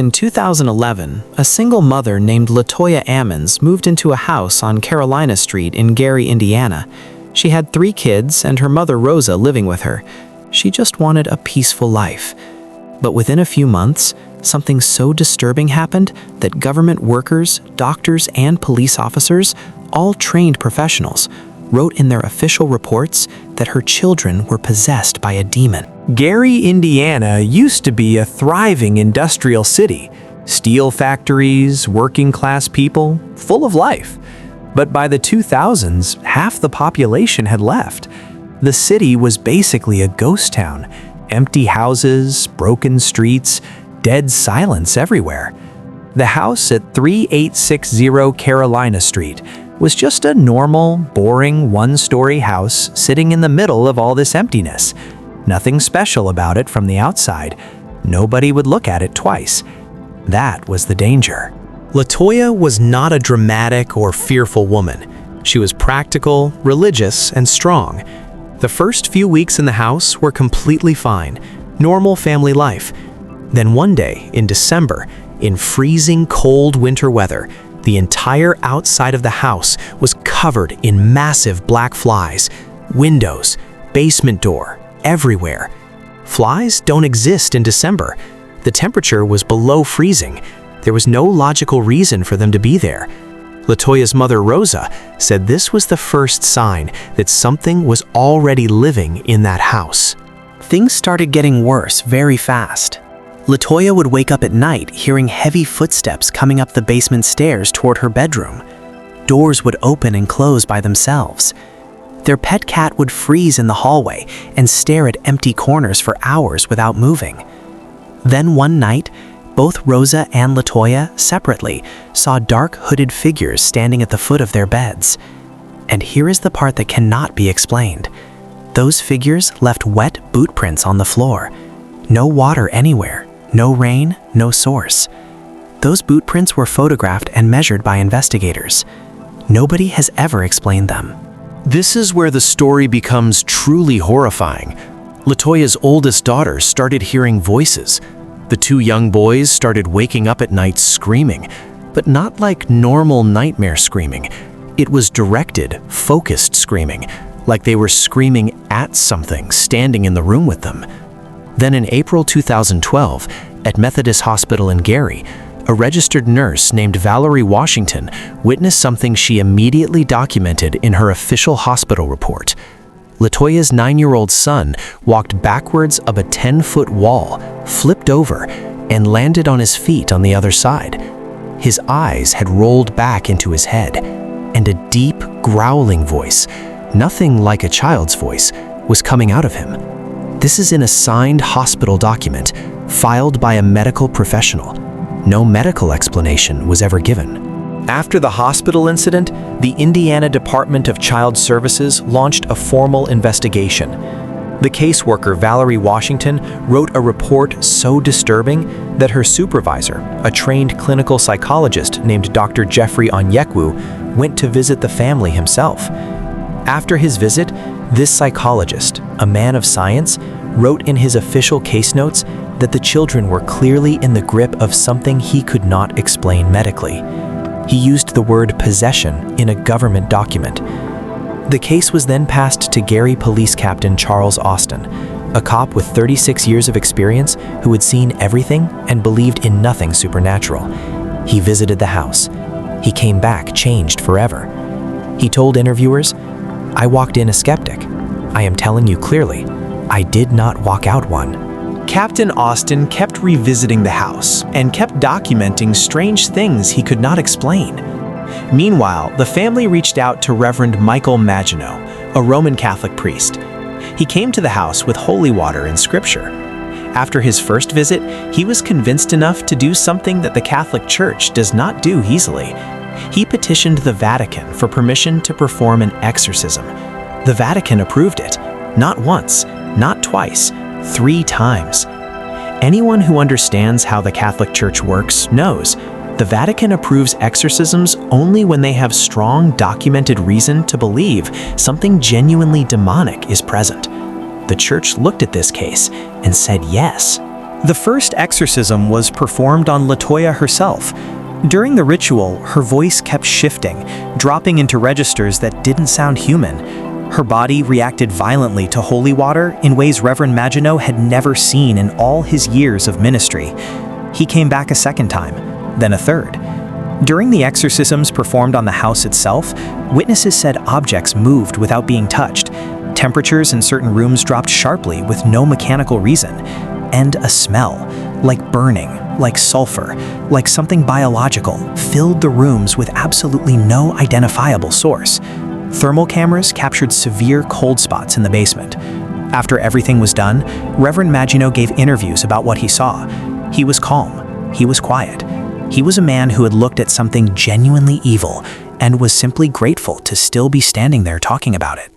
In 2011, a single mother named Latoya Ammons moved into a house on Carolina Street in Gary, Indiana. She had 3 kids and her mother Rosa living with her. She just wanted a peaceful life. But within a few months, something so disturbing happened that government workers, doctors, and police officers, all trained professionals, wrote in their official reports that her children were possessed by a demon. Gary, Indiana used to be a thriving industrial city. Steel factories, working class people, full of life. But by the 2000s, half the population had left. The city was basically a ghost town. Empty houses, broken streets, dead silence everywhere. The house at 3860 Carolina Street was just a normal, boring one-story house sitting in the middle of all this emptiness. Nothing special about it from the outside. Nobody would look at it twice. That was the danger. Latoya was not a dramatic or fearful woman. She was practical, religious, and strong. The first few weeks in the house were completely fine, normal family life. Then one day, in December, in freezing cold winter weather, the entire outside of the house was covered in massive black flies. Windows, basement door, everywhere. Flies don't exist in December. The temperature was below freezing. There was no logical reason for them to be there. Latoya's mother, Rosa, said this was the first sign that something was already living in that house. Things started getting worse very fast. Latoya would wake up at night hearing heavy footsteps coming up the basement stairs toward her bedroom. Doors would open and close by themselves. Their pet cat would freeze in the hallway and stare at empty corners for hours without moving. Then one night, both Rosa and Latoya, separately, saw dark hooded figures standing at the foot of their beds. And here is the part that cannot be explained. Those figures left wet boot prints on the floor. No water anywhere, no rain, no source. Those boot prints were photographed and measured by investigators. Nobody has ever explained them. This is where the story becomes truly horrifying. Latoya's oldest daughter started hearing voices. The 2 young boys started waking up at night screaming, but not like normal nightmare screaming. It was directed, focused screaming, like they were screaming at something standing in the room with them. Then in April 2012, at Methodist Hospital in Gary, a registered nurse named Valerie Washington witnessed something she immediately documented in her official hospital report. Latoya's 9-year-old son walked backwards up a 10-foot wall, flipped over, and landed on his feet on the other side. His eyes had rolled back into his head, and a deep, growling voice, nothing like a child's voice, was coming out of him. This is in a signed hospital document, filed by a medical professional. No medical explanation was ever given. After the hospital incident, the Indiana Department of Child Services launched a formal investigation. The caseworker Valerie Washington wrote a report so disturbing that her supervisor, a trained clinical psychologist named Dr. Jeffrey Onyekwu, went to visit the family himself. After his visit, this psychologist, a man of science, wrote in his official case notes that the children were clearly in the grip of something he could not explain medically. He used the word possession in a government document. The case was then passed to Gary Police Captain Charles Austin, a cop with 36 years of experience who had seen everything and believed in nothing supernatural. He visited the house. He came back changed forever. He told interviewers, "I walked in a skeptic. I am telling you clearly, I did not walk out one." Captain Austin kept revisiting the house and kept documenting strange things he could not explain. Meanwhile, the family reached out to Reverend Michael Maginot, a Roman Catholic priest. He came to the house with holy water and scripture. After his first visit, he was convinced enough to do something that the Catholic Church does not do easily. He petitioned the Vatican for permission to perform an exorcism. The Vatican approved it, not once, not twice, 3 times. Anyone who understands how the Catholic Church works knows the Vatican approves exorcisms only when they have strong documented reason to believe something genuinely demonic is present. The Church looked at this case and said yes. The first exorcism was performed on Latoya herself. During the ritual, her voice kept shifting, dropping into registers that didn't sound human. Her body reacted violently to holy water in ways Reverend Maginot had never seen in all his years of ministry. He came back a second time, then a third. During the exorcisms performed on the house itself, witnesses said objects moved without being touched. Temperatures in certain rooms dropped sharply with no mechanical reason. And a smell, like burning, like sulfur, like something biological, filled the rooms with absolutely no identifiable source. Thermal cameras captured severe cold spots in the basement. After everything was done, Reverend Maginot gave interviews about what he saw. He was calm. He was quiet. He was a man who had looked at something genuinely evil and was simply grateful to still be standing there talking about it.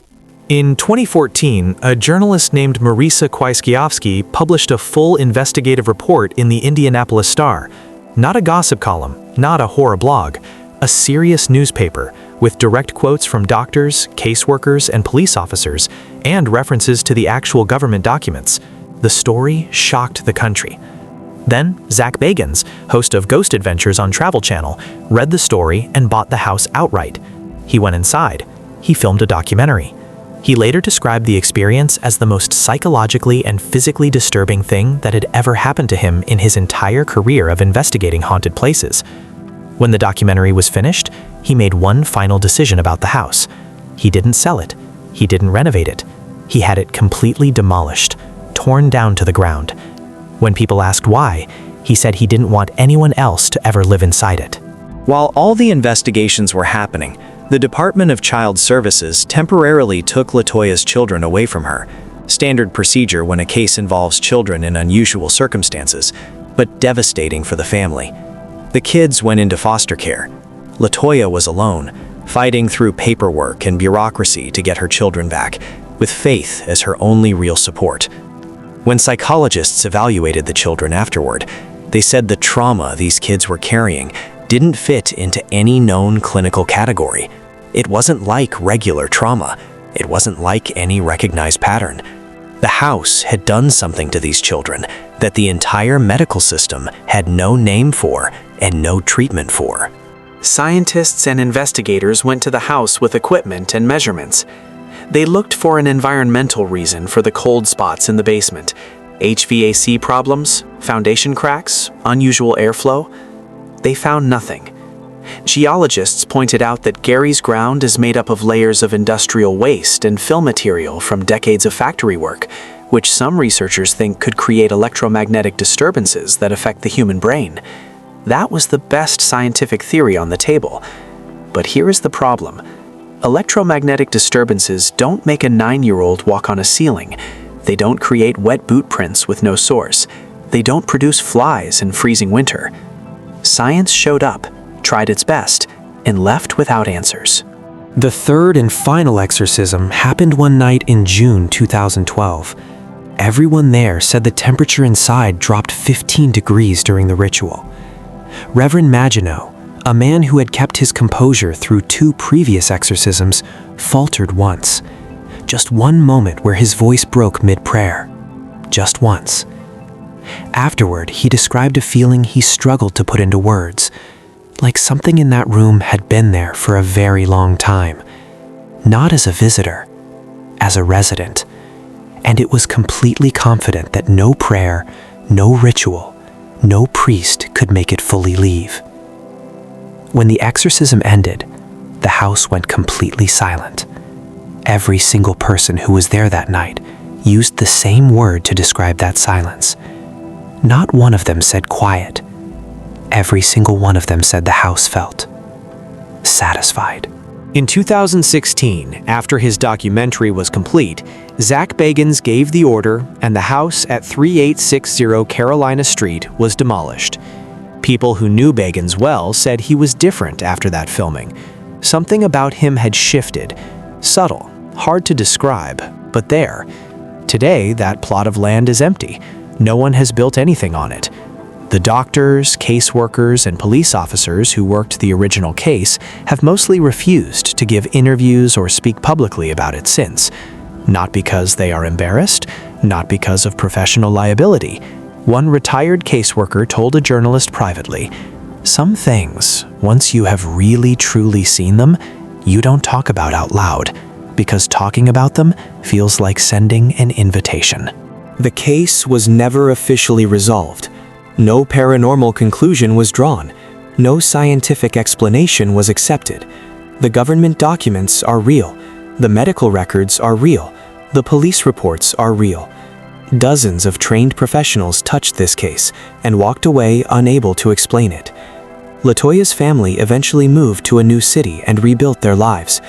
In 2014, a journalist named Marisa Kwiatkowski published a full investigative report in the Indianapolis Star. Not a gossip column, not a horror blog, a serious newspaper with direct quotes from doctors, caseworkers, and police officers, and references to the actual government documents. The story shocked the country. Then, Zack Bagans, host of Ghost Adventures on Travel Channel, read the story and bought the house outright. He went inside. He filmed a documentary. He later described the experience as the most psychologically and physically disturbing thing that had ever happened to him in his entire career of investigating haunted places. When the documentary was finished, he made one final decision about the house. He didn't sell it. He didn't renovate it. He had it completely demolished, torn down to the ground. When people asked why, he said he didn't want anyone else to ever live inside it. While all the investigations were happening, the Department of Child Services temporarily took Latoya's children away from her. Standard procedure when a case involves children in unusual circumstances, but devastating for the family. The kids went into foster care. Latoya was alone, fighting through paperwork and bureaucracy to get her children back, with faith as her only real support. When psychologists evaluated the children afterward, they said the trauma these kids were carrying didn't fit into any known clinical category. It wasn't like regular trauma. It wasn't like any recognized pattern. The house had done something to these children that the entire medical system had no name for and no treatment for. Scientists and investigators went to the house with equipment and measurements. They looked for an environmental reason for the cold spots in the basement. HVAC problems, foundation cracks, unusual airflow. They found nothing. Geologists pointed out that Gary's ground is made up of layers of industrial waste and fill material from decades of factory work, which some researchers think could create electromagnetic disturbances that affect the human brain. That was the best scientific theory on the table. But here is the problem. Electromagnetic disturbances don't make a 9-year-old walk on a ceiling. They don't create wet boot prints with no source. They don't produce flies in freezing winter. Science showed up, tried its best, and left without answers. The third and final exorcism happened one night in June 2012. Everyone there said the temperature inside dropped 15 degrees during the ritual. Reverend Maginot, a man who had kept his composure through 2 previous exorcisms, faltered once. Just one moment where his voice broke mid-prayer. Just once. Afterward, he described a feeling he struggled to put into words, like something in that room had been there for a very long time. Not as a visitor, as a resident. And it was completely confident that no prayer, no ritual, no priest could make it fully leave. When the exorcism ended, the house went completely silent. Every single person who was there that night used the same word to describe that silence. Not one of them said quiet. Every single one of them said the house felt satisfied. In 2016, after his documentary was complete, Zack Bagans gave the order and the house at 3860 Carolina Street was demolished. People who knew Bagans well said he was different after that filming. Something about him had shifted. Subtle, hard to describe, but there. Today, that plot of land is empty. No one has built anything on it. The doctors, caseworkers, and police officers who worked the original case have mostly refused to give interviews or speak publicly about it since. Not because they are embarrassed, not because of professional liability. One retired caseworker told a journalist privately, "Some things, once you have really truly seen them, you don't talk about out loud, because talking about them feels like sending an invitation." The case was never officially resolved. No paranormal conclusion was drawn. No scientific explanation was accepted. The government documents are real. The medical records are real. The police reports are real. Dozens of trained professionals touched this case and walked away unable to explain it. Latoya's family eventually moved to a new city and rebuilt their lives.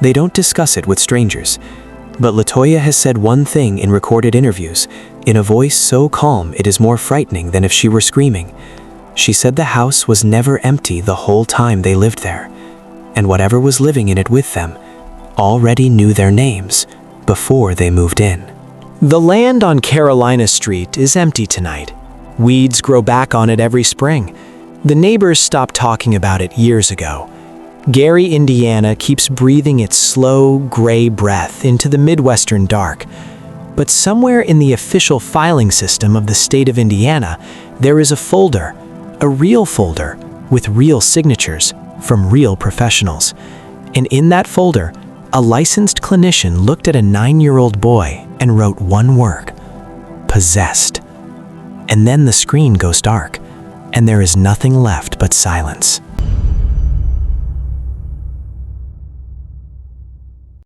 They don't discuss it with strangers. But Latoya has said one thing in recorded interviews, in a voice so calm it is more frightening than if she were screaming. She said the house was never empty the whole time they lived there, and whatever was living in it with them already knew their names before they moved in. The land on Carolina Street is empty tonight. Weeds grow back on it every spring. The neighbors stopped talking about it years ago. Gary, Indiana keeps breathing its slow, gray breath into the Midwestern dark. But somewhere in the official filing system of the state of Indiana, there is a folder, a real folder, with real signatures from real professionals. And in that folder, a licensed clinician looked at a 9-year-old boy and wrote one word: possessed. And then the screen goes dark, and there is nothing left but silence.